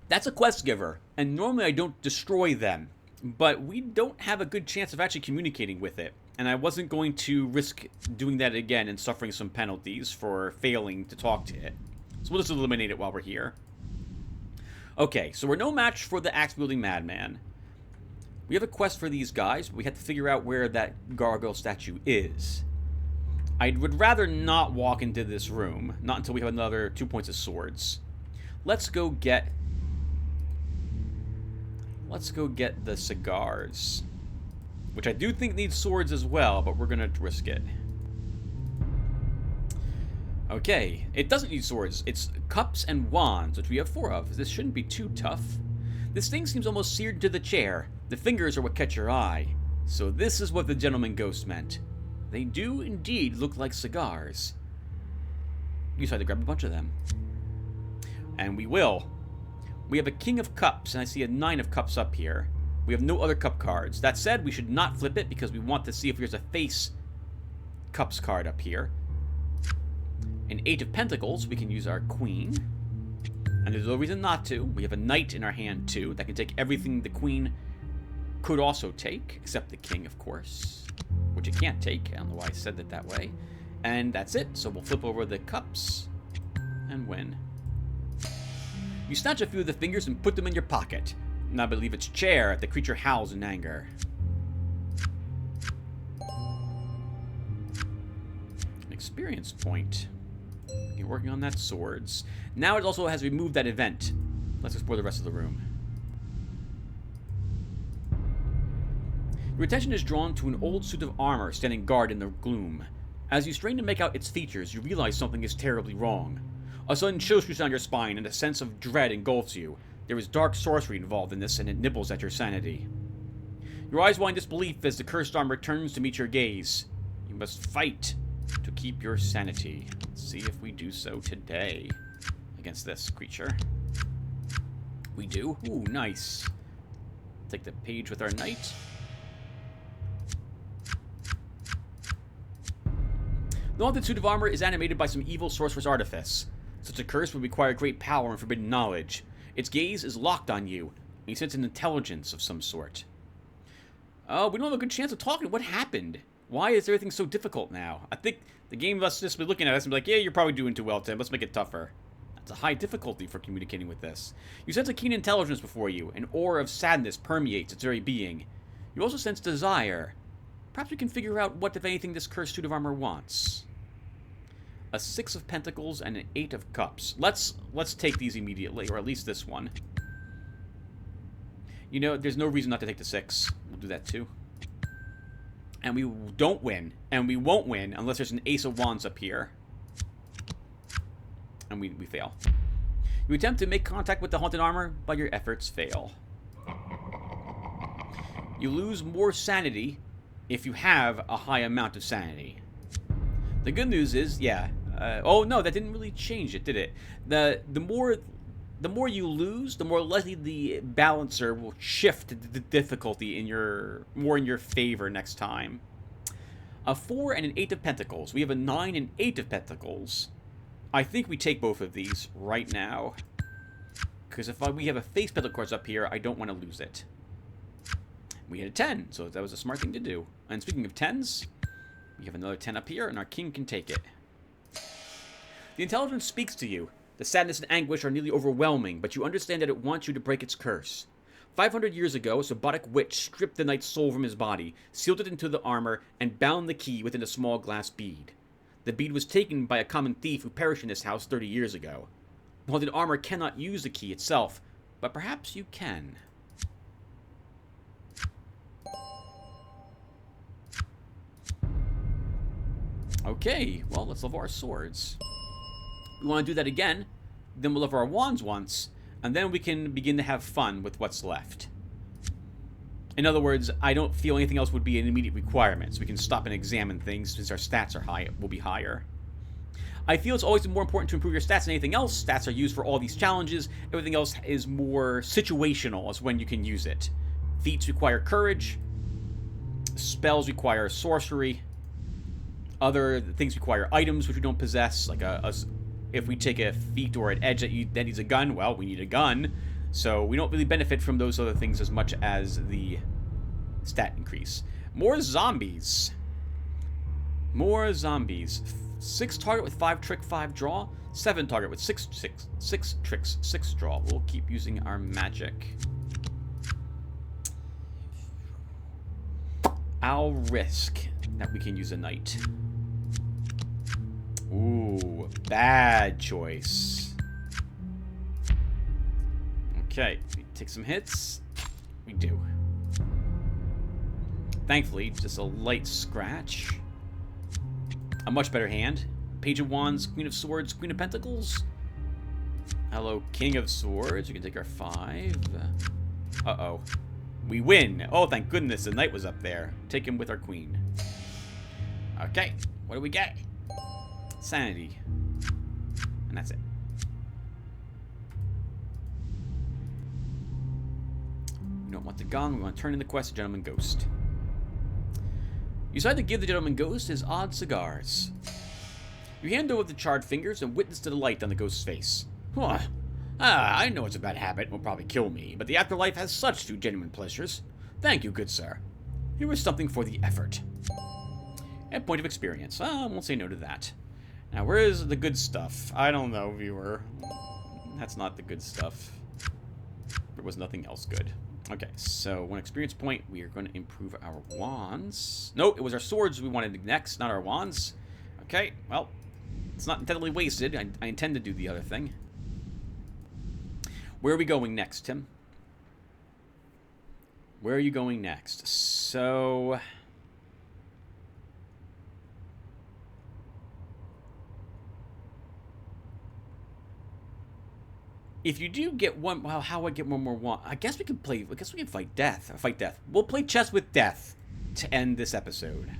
That's a quest giver, and normally I don't destroy them, but we don't have a good chance of actually communicating with it, and I wasn't going to risk doing that again and suffering some penalties for failing to talk to it. So we'll just eliminate it while we're here. Okay, so we're no match for the axe-wielding madman. We have a quest for these guys, but we have to figure out where that gargoyle statue is. I would rather not walk into this room, not until we have another 2 points of swords. Let's go get the cigars, which I do think needs swords as well, but we're gonna risk it. Okay, it doesn't need swords. It's cups and wands, which we have 4 of. This shouldn't be too tough. This thing seems almost seared to the chair. The fingers are what catch your eye. So this is what the gentleman ghost meant. They do indeed look like cigars. You decided to grab a bunch of them. And we will. We have a King of Cups, and I see a 9 of Cups up here. We have no other cup cards. That said, we should not flip it because we want to see if there's a face Cups card up here. An 8 of Pentacles, we can use our Queen. And there's no reason not to. We have a Knight in our hand, too. That can take everything the Queen could also take, except the King, of course. Which it can't take. I don't know why I said it that way. And that's it. So we'll flip over the cups and win. You snatch a few of the fingers and put them in your pocket. And I believe it's chair. The creature howls in anger. An experience point. You're working on that swords. Now it also has removed that event. Let's explore the rest of the room. Your attention is drawn to an old suit of armor standing guard in the gloom. As you strain to make out its features, you realize something is terribly wrong. A sudden chill shoots down your spine, and a sense of dread engulfs you. There is dark sorcery involved in this, and it nibbles at your sanity. Your eyes wide in disbelief as the cursed arm returns to meet your gaze. You must fight to keep your sanity. Let's see if we do so today against this creature. We do. Ooh, nice. Take the page with our knight. The haunted suit of armor is animated by some evil sorcerer's artifice. Such a curse would require great power and forbidden knowledge. Its gaze is locked on you, and you sense an intelligence of some sort. Oh, we don't have a good chance of talking. What happened? Why is everything so difficult now? I think the game must just be looking at us and be like, yeah, you're probably doing too well, Tim. Let's make it tougher. That's a high difficulty for communicating with this. You sense a keen intelligence before you. An aura of sadness permeates its very being. You also sense desire. Perhaps we can figure out what, if anything, this cursed suit of armor wants. A 6 of Pentacles and an 8 of Cups. Let's take these immediately, or at least this one. You know, there's no reason not to take the 6. We'll do that too. And we don't win, and we won't win unless there's an Ace of Wands up here. And we fail. You attempt to make contact with the haunted armor, but your efforts fail. You lose more sanity if you have a high amount of sanity. The good news is, yeah. Oh no, that didn't really change it, did it? The more you lose, the more likely the balancer will shift the difficulty in your favor next time. A 4 and an 8 of Pentacles. We have a 9 and 8 of Pentacles. I think we take both of these right now, because if we have a face pentacle cards up here, I don't want to lose it. We had a 10, so that was a smart thing to do. And speaking of 10s, we have another 10 up here, and our king can take it. The intelligence speaks to you. The sadness and anguish are nearly overwhelming, but you understand that it wants you to break its curse. 500 years ago, a Sabotic witch stripped the knight's soul from his body, sealed it into the armor, and bound the key within a small glass bead. The bead was taken by a common thief who perished in this house 30 years ago. The haunted armor cannot use the key itself, but perhaps you can. Okay, well, let's level our swords. We want to do that again, then we'll level our wands once, and then we can begin to have fun with what's left. In other words, I don't feel anything else would be an immediate requirement, so we can stop and examine things since our stats are high, will be higher. I feel it's always more important to improve your stats than anything else. Stats are used for all these challenges. Everything else is more situational as when you can use it. Feats require courage. Spells require sorcery. Other things require items which we don't possess. Like if we take a feat or an edge that needs a gun, well, we need a gun. So we don't really benefit from those other things as much as the stat increase. More zombies. More zombies. 6 target with 5 trick, 5 draw. 7 target with 6 tricks, 6 draw. We'll keep using our magic. I'll risk that we can use a knight. Ooh, bad choice. Okay, we take some hits. We do. Thankfully, just a light scratch. A much better hand. Page of Wands, Queen of Swords, Queen of Pentacles. Hello, King of Swords. We can take our 5. Uh-oh. We win. Oh, thank goodness the knight was up there. Take him with our queen. Okay, what do we get? Sanity. And that's it. We don't want the gong. We want to turn in the quest to Gentleman Ghost. You decide to give the Gentleman Ghost his odd cigars. You hand over the charred fingers and witness to the light on the ghost's face. Huh. I know it's a bad habit and will probably kill me, but the afterlife has such few genuine pleasures. Thank you, good sir. Here is something for the effort. And point of experience. I won't say no to that. Now, where is the good stuff? I don't know, viewer. That's not the good stuff. There was nothing else good. Okay, so 1 experience point. We are going to improve our wands. Nope, it was our swords we wanted next, not our wands. Okay, well, it's not entirely wasted. I intend to do the other thing. Where are we going next, Tim? Where are you going next? So... if you do get one... well, how do I get one more wand? I guess we can play... I guess we can fight death. Fight death. We'll play chess with death to end this episode.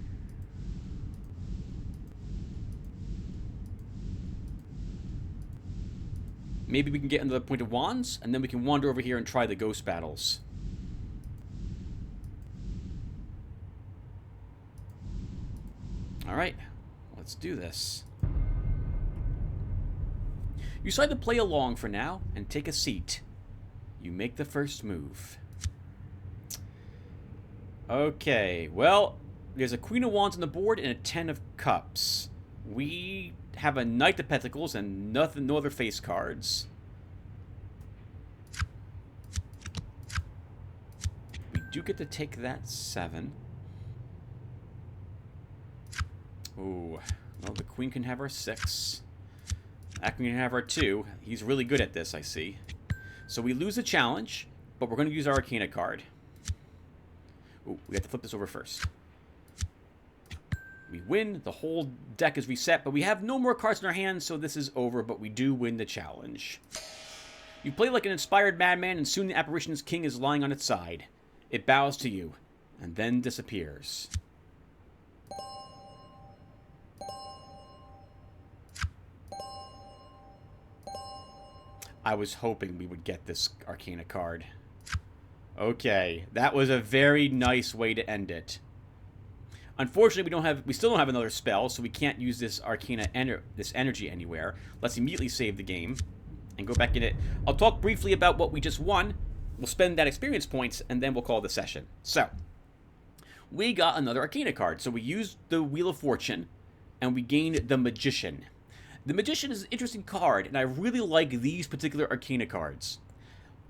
Maybe we can get into the point of wands, and then we can wander over here and try the ghost battles. Alright, let's do this. You decide to play along for now, and take a seat. You make the first move. Okay, well, there's a Queen of Wands on the board and a 10 of Cups. We have a Knight of Pentacles and nothing, no other face cards. We do get to take that 7. Ooh, well, the Queen can have our 6. That Queen can have our 2. He's really good at this, I see. So we lose the challenge, but we're going to use our Arcana card. Ooh, we have to flip this over first. We win, the whole deck is reset, but we have no more cards in our hands, so this is over, but we do win the challenge. You play like an inspired madman, and soon the apparition's king is lying on its side. It bows to you, and then disappears. I was hoping we would get this Arcana card. Okay, that was a very nice way to end it. Unfortunately, we still don't have another spell, so we can't use this Arcana this energy anywhere. Let's immediately save the game and go back in it. I'll talk briefly about what we just won. We'll spend that experience points, and then we'll call the session. So, we got another Arcana card. So we used the Wheel of Fortune, and we gained the Magician. The Magician is an interesting card, and I really like these particular Arcana cards.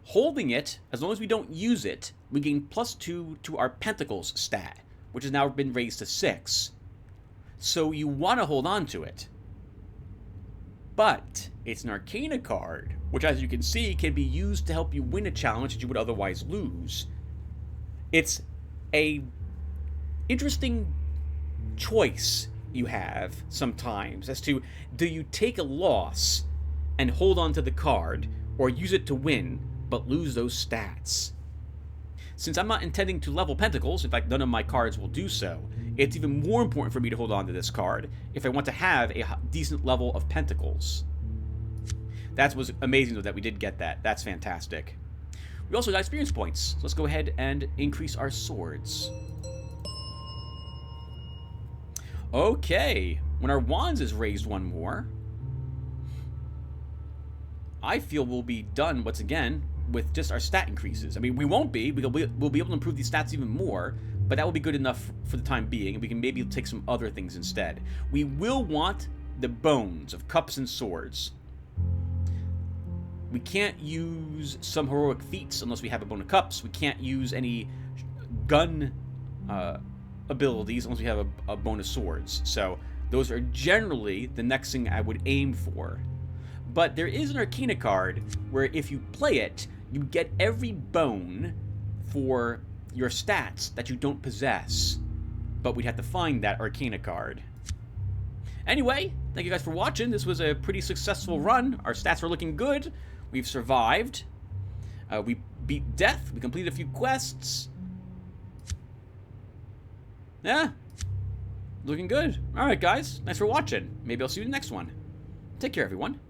Holding it, as long as we don't use it, we gain +2 to our Pentacles stat, which has now been raised to 6. So you want to hold on to it. But it's an Arcana card, which, as you can see, can be used to help you win a challenge that you would otherwise lose. It's a interesting choice you have sometimes as to, do you take a loss and hold on to the card, or use it to win but lose those stats? Since I'm not intending to level Pentacles, in fact, none of my cards will do so, it's even more important for me to hold on to this card if I want to have a decent level of Pentacles. That was amazing, though, that we did get that. That's fantastic. We also got experience points. So let's go ahead and increase our swords. Okay. When our wands is raised one more, I feel we'll be done, once again, with just our stat increases. I mean, we won't be. We'll be able to improve these stats even more, but that will be good enough for the time being, and we can maybe take some other things instead. We will want the bones of cups and swords. We can't use some heroic feats unless we have a bone of cups. We can't use any gun abilities unless we have a bone of swords. So those are generally the next thing I would aim for. But there is an Arcana card where if you play it, you get every bone for your stats that you don't possess. But we'd have to find that Arcana card. Anyway, thank you guys for watching. This was a pretty successful run. Our stats are looking good. We've survived. We beat death. We completed a few quests. Yeah. Looking good. Alright, guys. Thanks for watching. Maybe I'll see you in the next one. Take care, everyone.